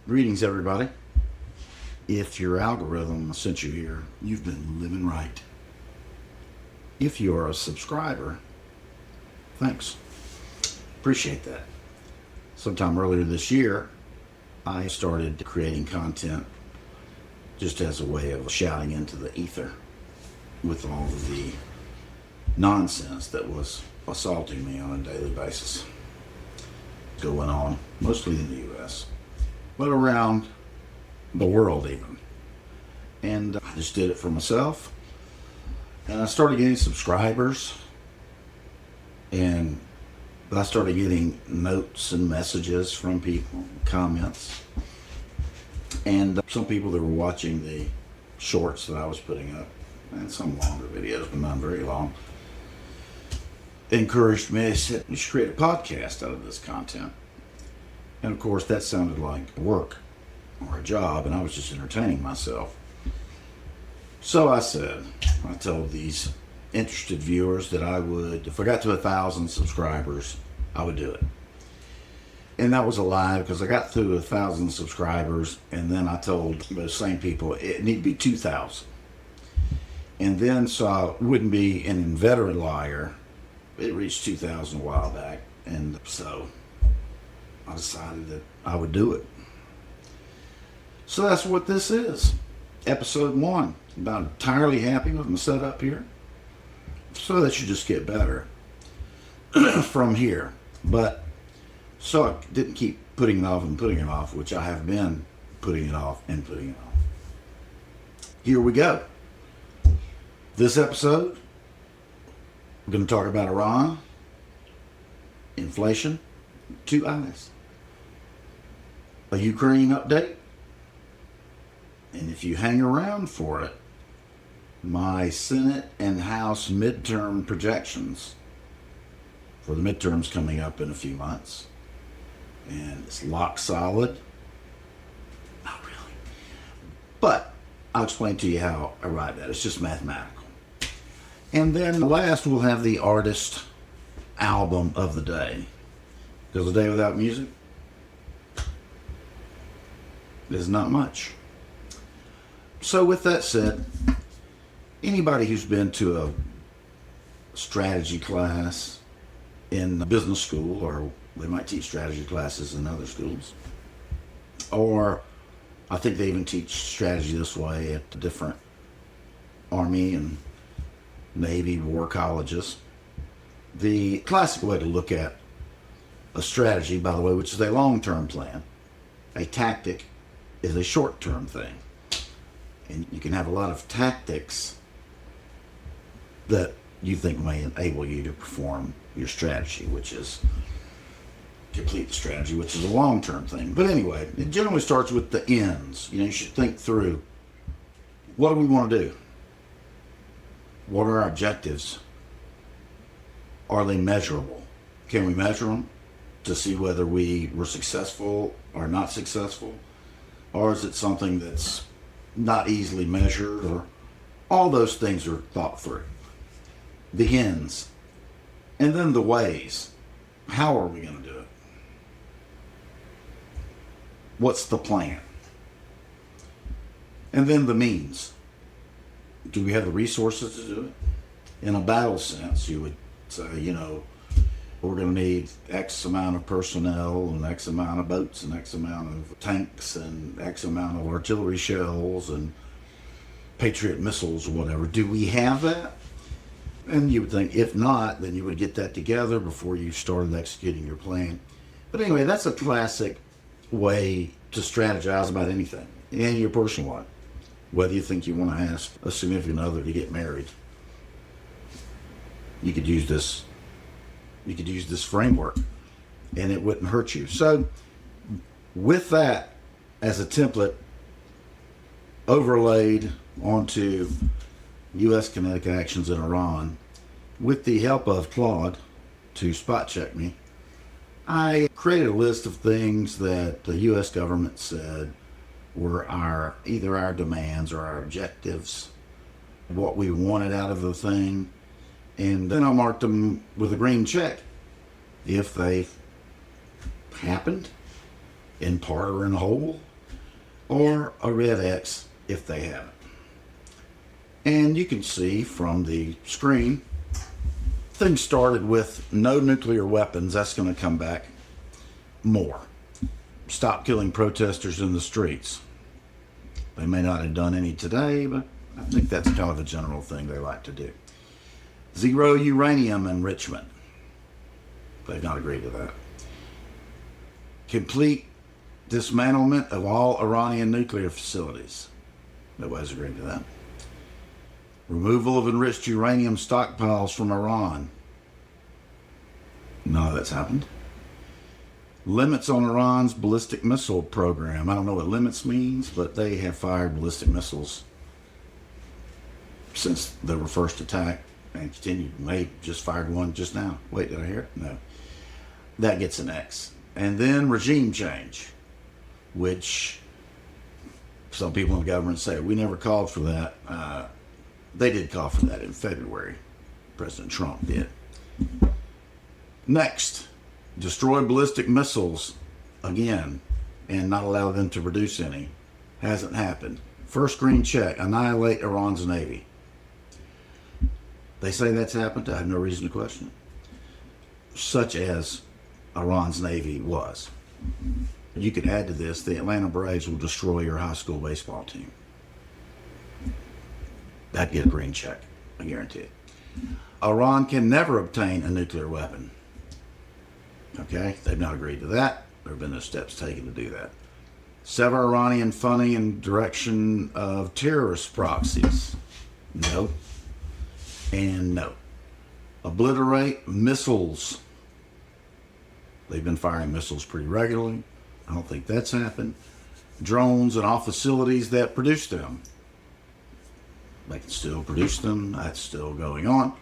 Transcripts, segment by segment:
Greetings, everybody. If your algorithm sent you here, you've been living right. If you're a subscriber, thanks. Appreciate that. Sometime earlier this year, I started creating content just as a way of shouting into the ether with all of the nonsense that was assaulting me on a daily basis. Going on, mostly in the U.S., but around the world even. And I just did it for myself. And I started getting subscribers. And I started getting notes and messages from people, comments. And some people that were watching the shorts that I was putting up, and some longer videos, but not very long, encouraged me. They said, "You should create a podcast out of this content." And of course, that sounded like work or a job, and I was just entertaining myself. So I told these interested viewers that I would, if I got to 1,000 subscribers, I would do it. And that was a lie, because I got to 1,000 subscribers, and then I told those same people it needed to be 2,000. And then, so I wouldn't be an inveterate liar, it reached 2,000 a while back, and so I decided that I would do it. So that's what this is. Episode 1. I'm not entirely happy with my setup here. So that should just get better from here. But so I didn't keep putting it off and putting it off, which I have been putting it off and putting it off. Here we go. This episode, we're going to talk about Iran, inflation, 2 eyes, a Ukraine update, and if you hang around for it, my Senate and House midterm projections for the midterms coming up in a few months. And it's lock solid. Not really. But I'll explain to you how I arrived at it. It's just mathematical. And then last, we'll have the artist album of the day. Because a day without music is not much. So with that said, anybody who's been to a strategy class in business school, or they might teach strategy classes in other schools, or I think they even teach strategy this way at different Army and Navy war colleges. The classic way to look at a strategy, by the way, which is a long-term plan, a tactic is a short-term thing. And you can have a lot of tactics that you think may enable you to perform your strategy, which is complete the strategy, which is a long-term thing. But anyway, it generally starts with the ends. You should think through, what do we want to do? What are our objectives? Are they measurable? Can we measure them to see whether we were successful or not successful? Or is it something that's not easily measured? Or all those things are thought through. The ends. And then the ways. How are we going to do it? What's the plan? And then the means. Do we have the resources to do it? In a battle sense, you would say, we're going to need X amount of personnel and X amount of boats and X amount of tanks and X amount of artillery shells and Patriot missiles or whatever. Do we have that? And you would think, if not, then you would get that together before you started executing your plan. But anyway, that's a classic way to strategize about anything in your personal life. Whether you think you want to ask a significant other to get married, you could use this framework and it wouldn't hurt you. So with that as a template overlaid onto U.S. kinetic actions in Iran, with the help of Claude to spot check me, I created a list of things that the U.S. government said were either our demands or our objectives, what we wanted out of the thing, and then I marked them with a green check if they happened, in part or in whole, or a red X if they haven't. And you can see from the screen, things started with no nuclear weapons. That's going to come back more. Stop killing protesters in the streets. They may not have done any today, but I think that's kind of a general thing they like to do. Zero uranium enrichment. They've not agreed to that. Complete dismantlement of all Iranian nuclear facilities. Nobody's agreed to that. Removal of enriched uranium stockpiles from Iran. None of that's happened. Limits on Iran's ballistic missile program. I don't know what limits means, but they have fired ballistic missiles since they were first attacked and continued. They just fired one just now. Wait, did I hear it? No. That gets an X. And then regime change, which some people in the government say, we never called for that. They did call for that in February. President Trump did. Next, destroy ballistic missiles again and not allow them to produce any. Hasn't happened. First green check, annihilate Iran's navy. They say that's happened. I have no reason to question it. Such as Iran's navy was. You could add to this, the Atlanta Braves will destroy your high school baseball team. That'd get a green check, I guarantee it. Iran can never obtain a nuclear weapon. Okay, they've not agreed to that. There have been no steps taken to do that. Sever Iranian funding and direction of terrorist proxies. No. And no. Obliterate missiles. They've been firing missiles pretty regularly. I don't think that's happened. Drones and all facilities that produce them. They can still produce them. That's still going on.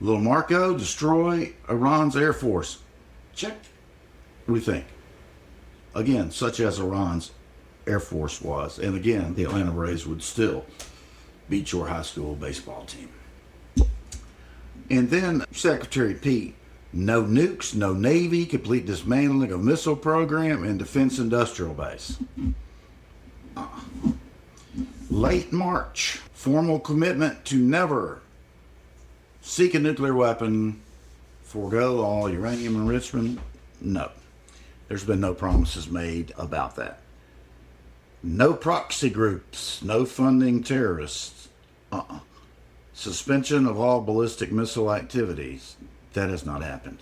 Little Marco, destroy Iran's Air Force. Check. What do we think? Again, such as Iran's Air Force was. And again, the Atlanta Braves would still beat your high school baseball team. And then Secretary Pete, no nukes, no Navy, complete dismantling of missile program and defense industrial base. Late March, formal commitment to never seek a nuclear weapon, forego all uranium enrichment. No. There's been no promises made about that. No proxy groups, no funding terrorists. Suspension of all ballistic missile activities. That has not happened.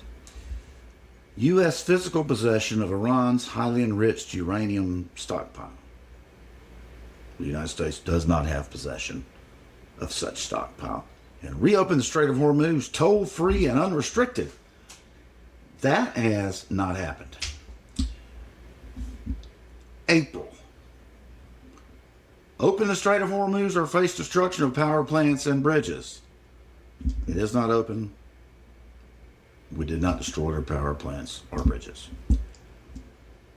U.S. physical possession of Iran's highly enriched uranium stockpile. The United States does not have possession of such stockpile. And reopen the Strait of Hormuz toll-free and unrestricted. That has not happened. April. Open the Strait of Hormuz or face destruction of power plants and bridges. It is not open. We did not destroy our power plants or bridges.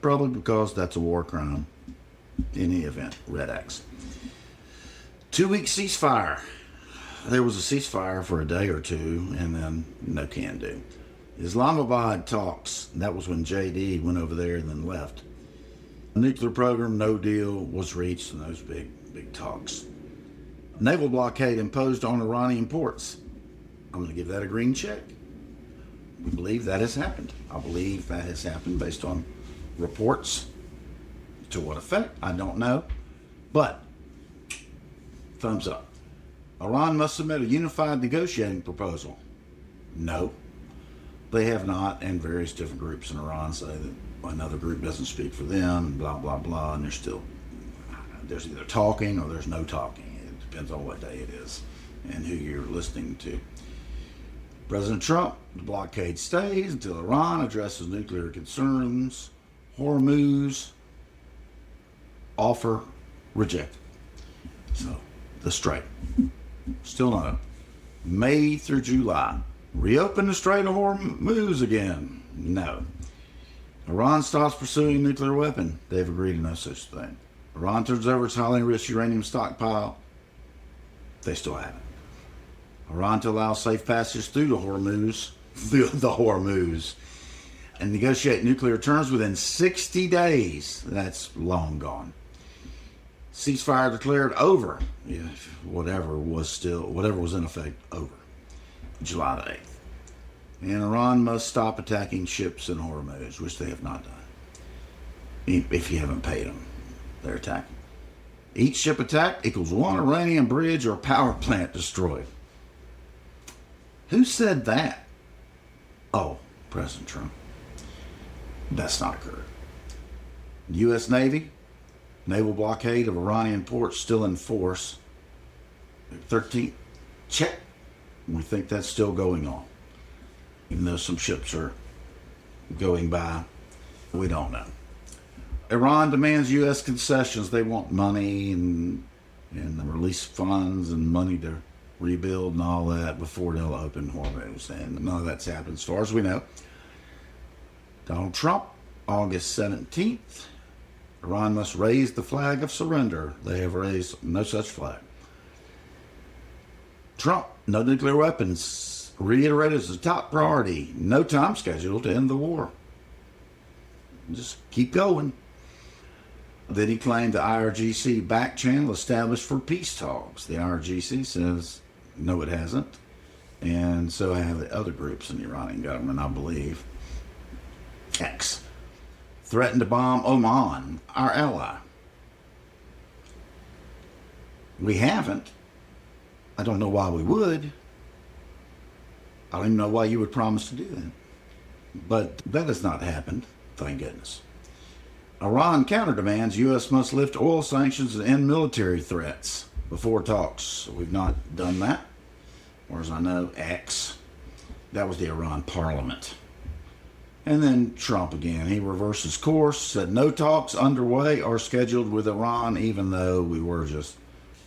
Probably because that's a war crime. In any event, Red X. 2-week ceasefire. There was a ceasefire for a day or two, and then no can do. Islamabad talks. That was when JD went over there and then left. The nuclear program, no deal was reached in those big talks. Naval blockade imposed on Iranian ports. I'm going to give that a green check. We believe that has happened. I believe that has happened based on reports. To what effect? I don't know. But, thumbs up. Iran must submit a unified negotiating proposal. No. They have not, and various different groups in Iran say that another group doesn't speak for them, blah, blah, blah, and there's either talking or there's no talking. It depends on what day it is and who you're listening to. President Trump, the blockade stays until Iran addresses nuclear concerns. Hormuz, offer rejected. So, the Strait, still not open. May through July, reopen the Strait of Hormuz again. No. Iran stops pursuing a nuclear weapon. They've agreed to no such thing. Iran turns over its highly enriched uranium stockpile. They still haven't. Iran to allow safe passage through the Hormuz, and negotiate nuclear terms within 60 days. That's long gone. Ceasefire declared over. If whatever was in effect over. July the 8th. And Iran must stop attacking ships in Hormuz, which they have not done. If you haven't paid them, they're attacking. Each ship attacked equals one Iranian bridge or power plant destroyed. Who said that? Oh, President Trump. That's not occurred. U.S. Navy, naval blockade of Iranian ports still in force. 13th, check. We think that's still going on. Even though some ships are going by, we don't know. Iran demands U.S. concessions. They want money and release funds and money to rebuild and all that before they'll open Hormuz. And none of that's happened as far as we know. Donald Trump, August 17th. Iran must raise the flag of surrender. They have raised no such flag. Trump, no nuclear weapons, reiterated as a top priority. No time schedule to end the war. Just keep going. Then he claimed the IRGC back channel established for peace talks. The IRGC says, no, it hasn't. And so have the other groups in the Iranian government, I believe. X. Threatened to bomb Oman, our ally. We haven't. I don't know why we would. I don't even know why you would promise to do that. But that has not happened, thank goodness. Iran counterdemands U.S. must lift oil sanctions and end military threats before talks. We've not done that. As far as I know, X. That was the Iran parliament. And then Trump again. He reverses course, said no talks underway or scheduled with Iran, even though we were just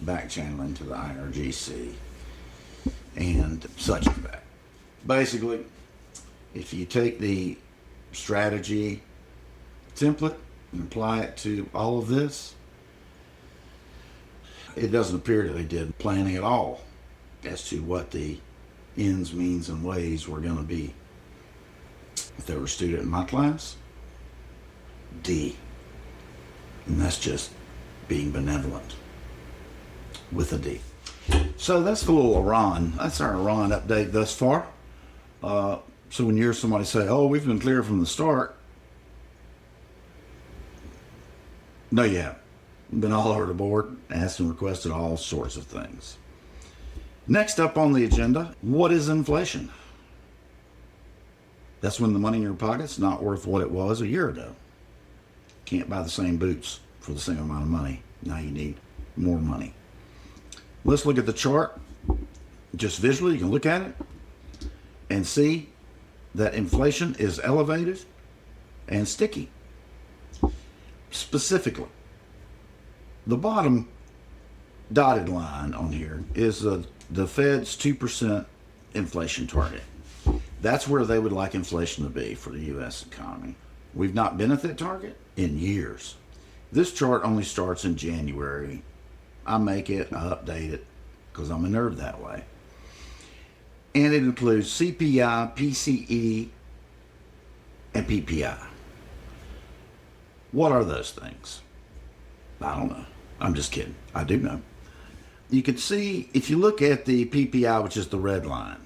back channeling to the IRGC and such as that. Basically, if you take the strategy template and apply it to all of this, it doesn't appear that they did planning at all as to what the ends, means, and ways were going to be. If they were a student in my class, D. And that's just being benevolent with a D. So that's the little Iran. That's our Iran update thus far. So when you hear somebody say, oh, we've been clear from the start. No, you haven't. Been all over the board, asked and requested all sorts of things. Next up on the agenda, what is inflation? That's when the money in your pocket's not worth what it was a year ago. Can't buy the same boots for the same amount of money. Now you need more money. Let's look at the chart. Just visually, you can look at it and see that inflation is elevated and sticky. Specifically, the bottom dotted line on here is the Fed's 2% inflation target. That's where they would like inflation to be for the U.S. economy. We've not been at that target in years. This chart only starts in January. I make it, I update it, because I'm a nerd that way. And it includes CPI, PCE, and PPI. What are those things? I don't know. I'm just kidding. I do know. You can see, if you look at the PPI, which is the red line,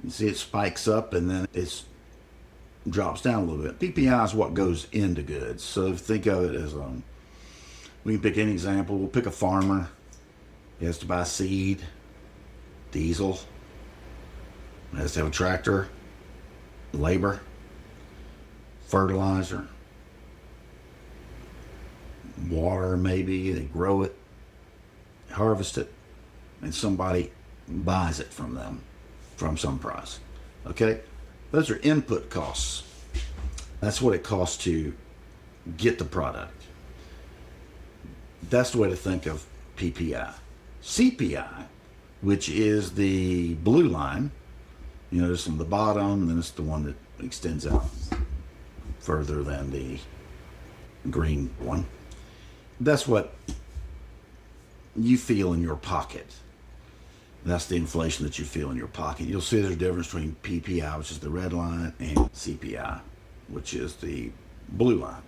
you see it spikes up and then it drops down a little bit. PPI is what goes into goods. So think of it as, we can pick any example. We'll pick a farmer. He has to buy seed, diesel, he has to have a tractor, labor, fertilizer, water maybe. They grow it, harvest it, and somebody buys it from them from some price. Okay? Those are input costs. That's what it costs to get the product. That's the way to think of PPI. CPI, which is the blue line, you notice on the bottom, and then it's the one that extends out further than the green one. That's what you feel in your pocket. That's the inflation that you feel in your pocket. You'll see there's a difference between PPI, which is the red line, and CPI, which is the blue line.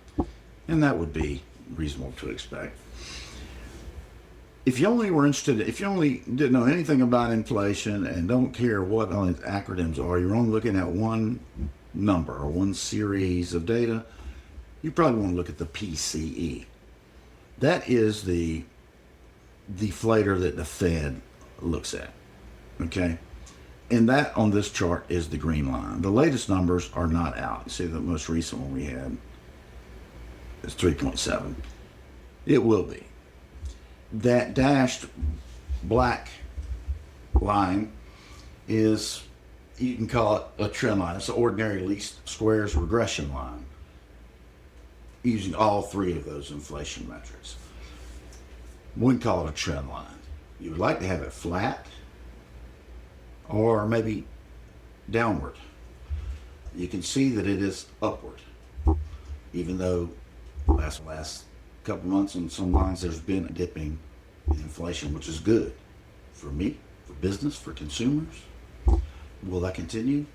And that would be reasonable to expect. If you only were interested, if you only didn't know anything about inflation and don't care what all its acronyms are, you're only looking at one number or one series of data, you probably want to look at the PCE. That is the deflator that the Fed looks at. Okay? And that on this chart is the green line. The latest numbers are not out. See, the most recent one we had is 3.7. It will be. That dashed black line is, you can call it a trend line. It's the ordinary least squares regression line, using all three of those inflation metrics. We wouldn't call it a trend line. You would like to have it flat or maybe downward. You can see that it is upward, even though last couple months on some lines there's been a dipping in inflation, which is good for me, for business, for consumers. Will that continue?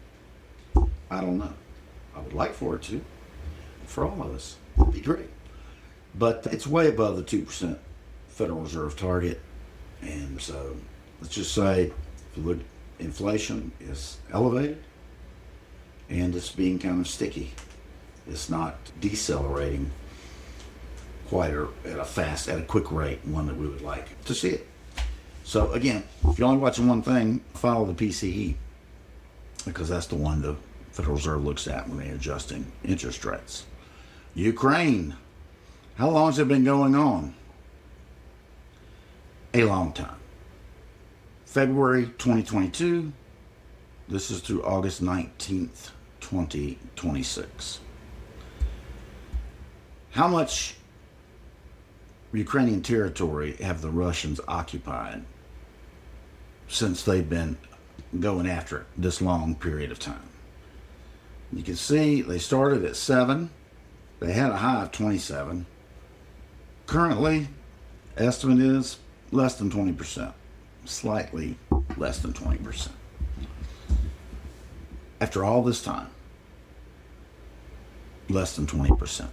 I don't know. I would like for it to. For all of us, it'd be great. But it's way above the 2% Federal Reserve target. And so let's just say, if you look, inflation is elevated and it's being kind of sticky. It's not decelerating quite at a quick rate, one that we would like to see it. So again, if you're only watching one thing, follow the PCE, because that's the one the Federal Reserve looks at when they're adjusting interest rates. Ukraine, how long has it been going on? A long time. February 2022, this is through August 19th, 2026. How much Ukrainian territory have the Russians occupied since they've been going after it this long period of time? You can see they started at 7. They had a high of 27. Currently, estimate is less than 20%. Slightly less than 20%. After all this time, less than 20%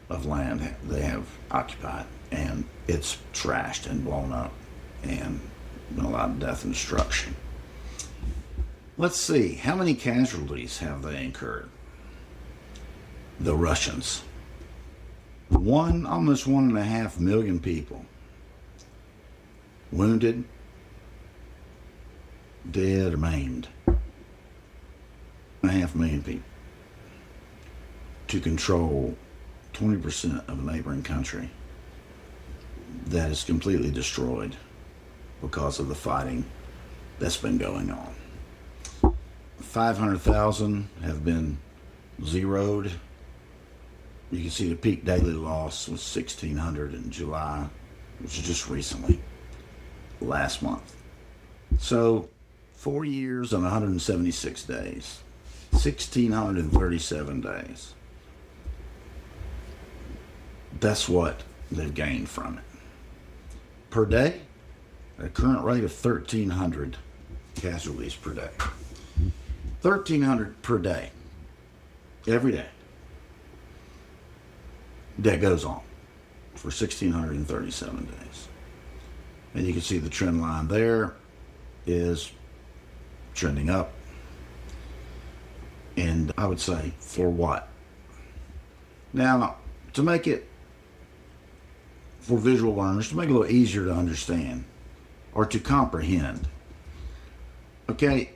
of land they have occupied, and it's trashed and blown up and been a lot of death and destruction. Let's see, how many casualties have they incurred? The Russians. Almost 1.5 million people wounded, dead, or maimed. 1.5 million people to control 20% of a neighboring country that is completely destroyed because of the fighting that's been going on. 500,000 have been zeroed. You can see the peak daily loss was 1,600 in July, which is just recently, last month. So 4 years and 176 days, 1,637 days. That's what they've gained from it. Per day, at a current rate of 1,300 casualties per day. 1,300 per day, every day. That goes on for 1,637 days. And you can see the trend line there is trending up. And I would say, for what? Now, to make it, for visual learners, to make it a little easier to understand or to comprehend, okay,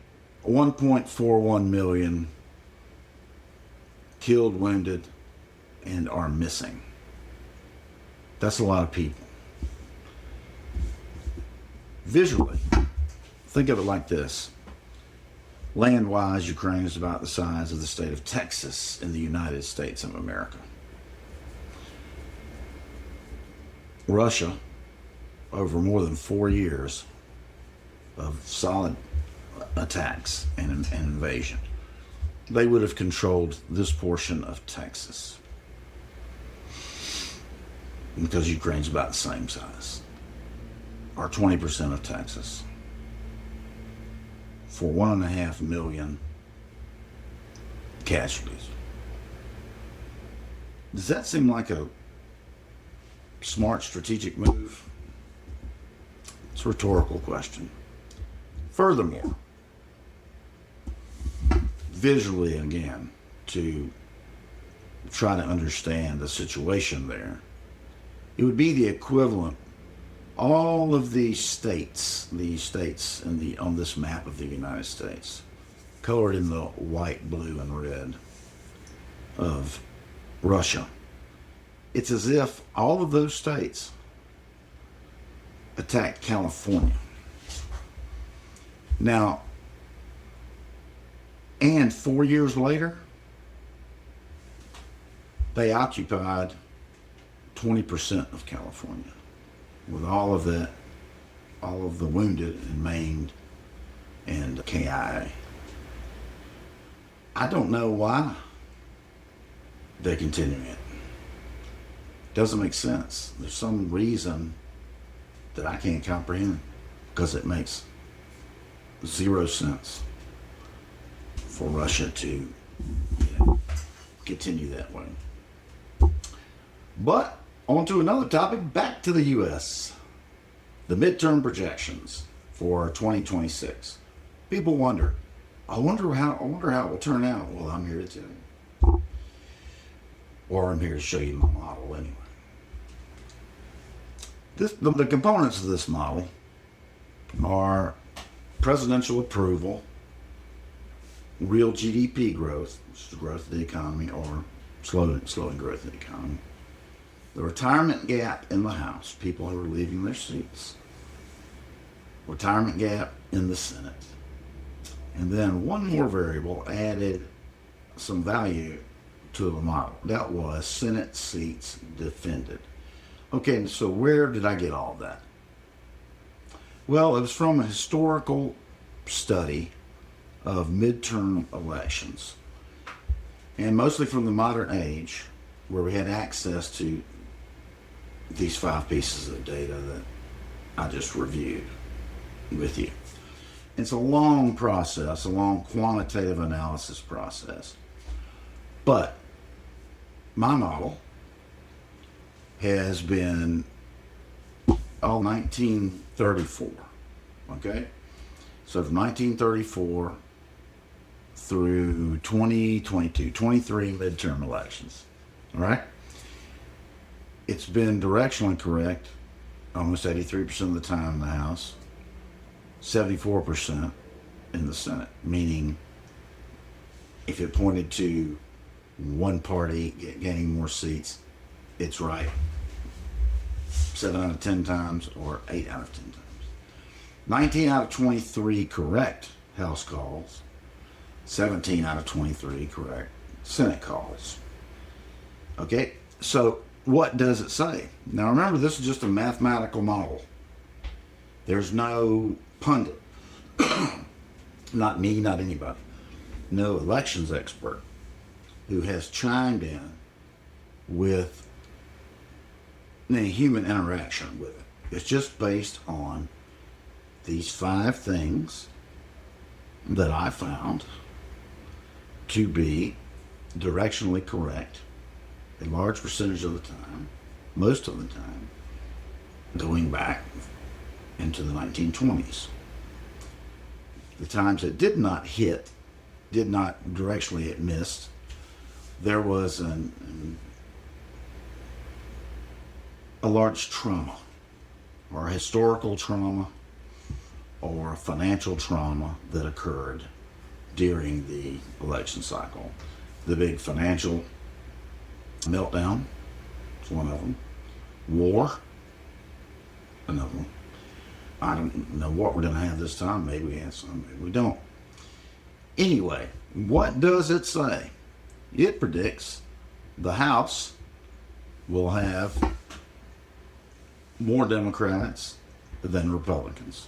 1.41 million killed, wounded, and are missing. That's a lot of people. Visually, think of it like this. Land-wise, Ukraine is about the size of the state of Texas in the United States of America. Russia, over more than 4 years of solid attacks and invasion, they would have controlled this portion of Texas, because Ukraine's about the same size, or 20% of Texas, for 1.5 million casualties. Does that seem like a smart strategic move? It's a rhetorical question. Furthermore, visually again, to try to understand the situation there, it would be the equivalent. All of these states on this map of the United States, colored in the white, blue, and red of Russia. It's as if all of those states attacked California. Now, and 4 years later, they occupied 20% of California, with all of the wounded and maimed and KIA. I don't know why they're continuing it. Doesn't make sense. There's some reason that I can't comprehend, because it makes zero sense for Russia to continue that way. But on to another topic, back to the U.S. The midterm projections for 2026. People wonder, I wonder how it will turn out. Well, I'm here to tell you. Or I'm here to show you my model anyway. The components of this model are presidential approval, real GDP growth, which is the growth of the economy, or slowing growth of the economy, the retirement gap in the House, people who are leaving their seats, retirement gap in the Senate, and then one more variable added some value to the model. That was Senate seats defended. Okay, so where did I get all that? Well, it was from a historical study of midterm elections, and mostly from the modern age, where we had access to these 5 pieces of data that I just reviewed with you. It's a long process, a long quantitative analysis process. But my model has been 1934, okay? So from 1934 through 2022, 23 midterm elections, all right? It's been directionally correct almost 83% of the time in the House, 74% in the Senate, meaning if it pointed to one party gaining more seats, it's right 7 out of 10 times or 8 out of 10 times. 19 out of 23 correct House calls, 17 out of 23 correct Senate calls. Okay, so what does it say? Now remember, this is just a mathematical model. There's no pundit, not me, not anybody, no elections expert who has chimed in with any human interaction with it. It's just based on these 5 things that I found to be directionally correct a large percentage of the time, most of the time, going back into the 1920s. The times it did not hit, did not directionally, it missed, there was a large trauma, or a historical trauma, or a financial trauma that occurred during the election cycle. The big financial meltdown is one of them. War, another one. I don't know what we're going to have this time. Maybe we have some, maybe we don't. Anyway, what does it say? It predicts the House will have more Democrats than Republicans.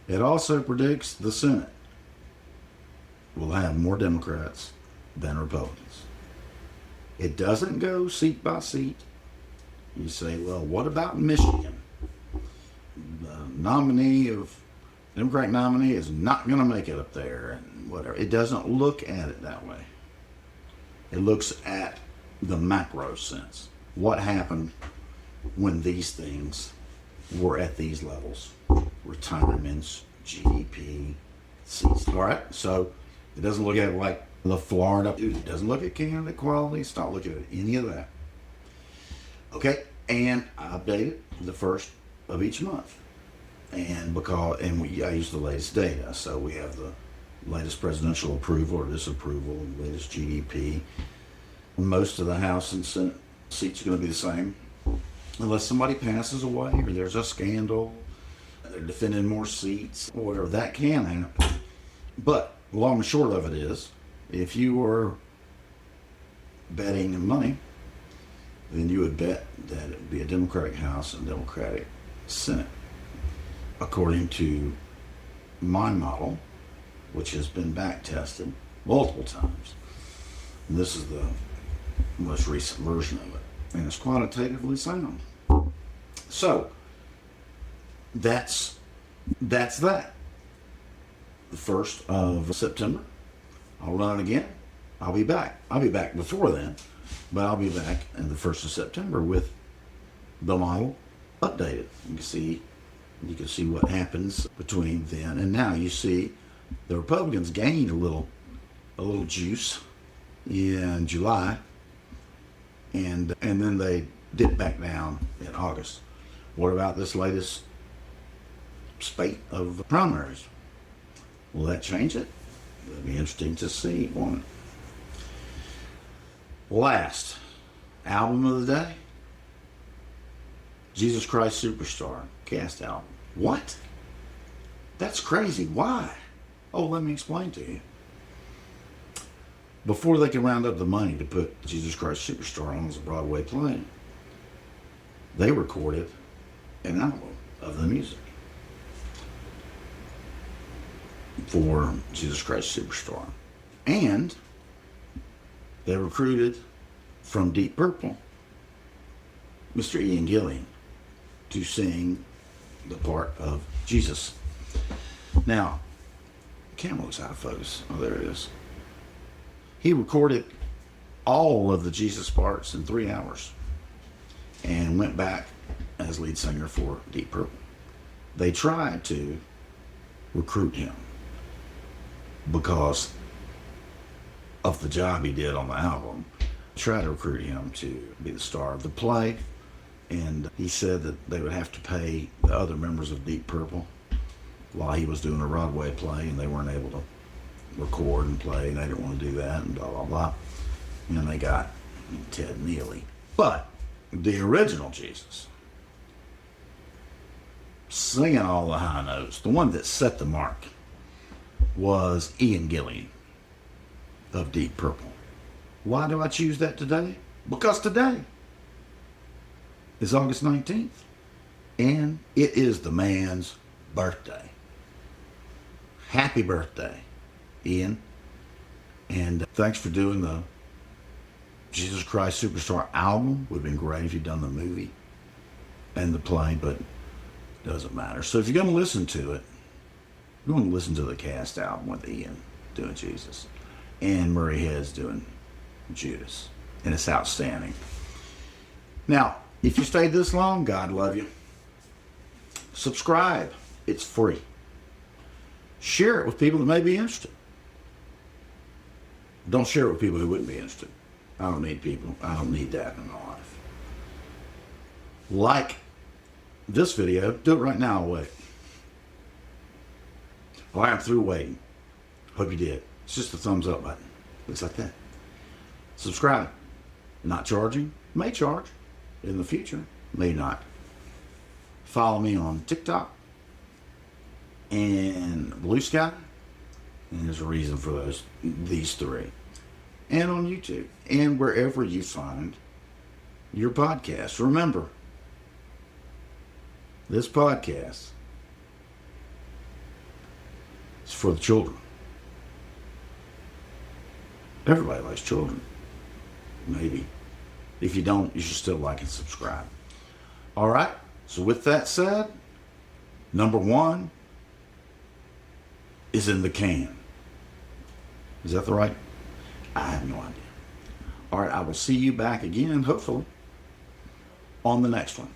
It also predicts the Senate will have more Democrats than Republicans. It doesn't go seat by seat. You say, well, what about Michigan? The Democratic nominee is not going to make it up there, and whatever. It doesn't look at it that way. It looks at the macro sense. What happened when these things were at these levels: retirements, GDP, seats. All right, so it doesn't look at it like the Florida. It doesn't look at candidate quality. It's not looking at any of that. Okay, and I update it the first of each month, and I use the latest data. So we have the latest presidential approval or disapproval, latest GDP. Most of the House and Senate seats are going to be the same, unless somebody passes away or there's a scandal, they're defending more seats, or whatever. That can happen. But long and short of it is, if you were betting money, then you would bet that it would be a Democratic House and Democratic Senate, according to my model, which has been back tested multiple times. And this is the most recent version of it, and it's quantitatively sound. So that's that. The 1st of September, I'll run it again. I'll be back before then, but I'll be back in the 1st of September with the model updated. You can see what happens between then and now. You see the Republicans gained a little juice in July, and then they dipped back down in August. What about this latest spate of primaries? Will that change it? It'll be interesting to see, won't it? Last album of the day, Jesus Christ Superstar cast album. What? That's crazy. Why? Oh, let me explain to you. Before they could round up the money to put Jesus Christ Superstar on as a Broadway play, they recorded an album of the music for Jesus Christ Superstar. And they recruited from Deep Purple Mr. Ian Gillan to sing the part of Jesus. Now, camera looks out of focus. Oh, there it is. He recorded all of the Jesus parts in 3 hours and went back as lead singer for Deep Purple. They tried to recruit him because of the job he did on the album. Tried to recruit him to be the star of the play, and he said that they would have to pay the other members of Deep Purple while he was doing a Broadway play, and they weren't able to record and play, and they didn't want to do that, and blah, blah, blah. And they got Ted Neely. But the original Jesus, singing all the high notes, the one that set the mark, was Ian Gillan of Deep Purple. Why do I choose that today? Because today is August 19th, and it is the man's birthday. Happy birthday, Ian. And thanks for doing the Jesus Christ Superstar album. Would have been great if you'd done the movie and the play, but it doesn't matter. So if you're going to listen to it, you're going to listen to the cast album with Ian doing Jesus and Murray Head's doing Judas, and it's outstanding. Now, if you stayed this long, God love you. Subscribe. It's free. Share it with people that may be interested. Don't share it with people who wouldn't be interested. I don't need people. I don't need that in my life. Like this video. Do it right now. I'll wait. Well, I'm through waiting. Hope you did. It's just the thumbs up button. Looks like that. Subscribe. Not charging. May charge in the future. May not. Follow me on TikTok and Blue Sky. And there's a reason for these three. And on YouTube. And wherever you find your podcast. Remember, this podcast is for the children. Everybody likes children. Maybe. If you don't, you should still like and subscribe. All right. So with that said, number 1 is in the can. Is that the right? I have no idea. All right. I will see you back again, hopefully, on the next one.